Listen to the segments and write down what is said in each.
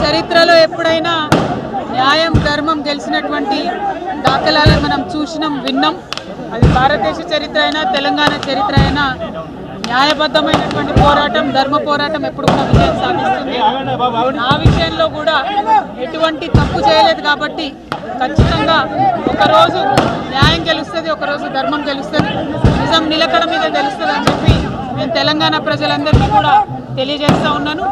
చరిత్రలో ఎప్పుడైనా న్యాయం ధర్మం గెలిచినటువంటి దాఖలాలను మనం చూసినాం, విన్నాం. అది భారతదేశ చరిత్ర అయినా తెలంగాణ చరిత్ర అయినా న్యాయబద్ధమైనటువంటి పోరాటం, ధర్మ పోరాటం ఎప్పుడు కూడా విజయం సాధిస్తుంది. ఆ విషయంలో కూడా ఎటువంటి తప్పు చేయలేదు కాబట్టి ఖచ్చితంగా ఒకరోజు న్యాయం గెలుస్తుంది, ఒకరోజు ధర్మం గెలుస్తుంది, నిజం నిలకడ మీద గెలుస్తుంది అని చెప్పి నేను తెలంగాణ ప్రజలందరికీ కూడా తెలియజేస్తూ ఉన్నాను.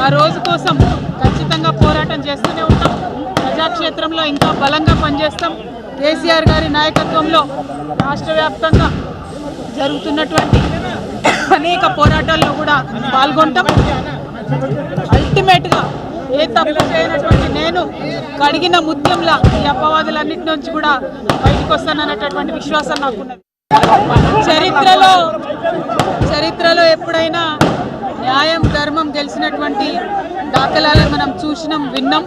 ఆ రోజు కోసం ఖచ్చితంగా పోరాటం చేస్తూనే ఉంటాం. ప్రజాక్షేత్రంలో ఇంకా బలంగా పనిచేస్తాం. కేసీఆర్ గారి నాయకత్వంలో రాష్ట్ర వ్యాప్తంగా జరుగుతున్నటువంటి అనేక పోరాటాల్లో కూడా పాల్గొంటాం. అల్టిమేట్గా ఏ తప్పు చేయనటువంటి నేను కడిగిన ముత్యంలా ఈ అపవాదులన్నిటి నుంచి కూడా బయటకు వస్తానన్నటువంటి విశ్వాసం నాకున్నది. చరిత్రలో ఎప్పుడైనా న్యాయం ధర్మం గెలిచినటువంటి దాఖలాలను మనం చూసినాం, విన్నాం.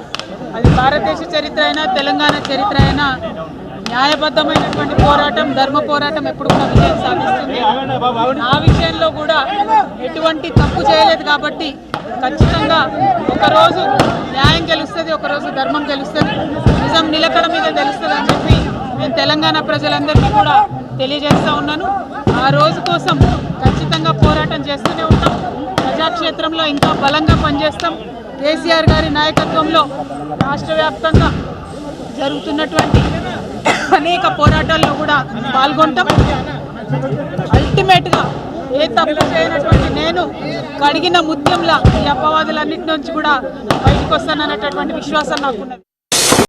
అది భారతదేశ చరిత్ర అయినా తెలంగాణ చరిత్ర అయినా న్యాయబద్ధమైనటువంటి పోరాటం, ధర్మ పోరాటం ఎప్పుడు కూడా విజయం సాధిస్తుంది. ఆ విషయంలో కూడా ఎటువంటి తప్పు చేయలేదు కాబట్టి ఖచ్చితంగా ఒకరోజు న్యాయం గెలుస్తుంది, ఒకరోజు ధర్మం గెలుస్తుంది, నిజం నిలకడ మీద గెలుస్తుంది అని చెప్పి నేను తెలంగాణ ప్రజలందరికీ కూడా తెలియజేస్తూ ఉన్నాను. ఆ రోజు కోసం ఖచ్చితంగా పోరాటం చేస్తూనే ఉంటాం. ప్రజాక్షేత్రంలో ఇంకా బలంగా పనిచేస్తాం. కేసీఆర్ గారి నాయకత్వంలో రాష్ట్ర వ్యాప్తంగా జరుగుతున్నటువంటి అనేక పోరాటాల్లో కూడా పాల్గొంటాం. అల్టిమేట్గా ఏ తప్పు చేయనటువంటి నేను కడిగిన ముత్యంలా ఈ అపవాదులన్నిటి నుంచి కూడా బయటకు వస్తానన్నటువంటి విశ్వాసం నాకున్నది.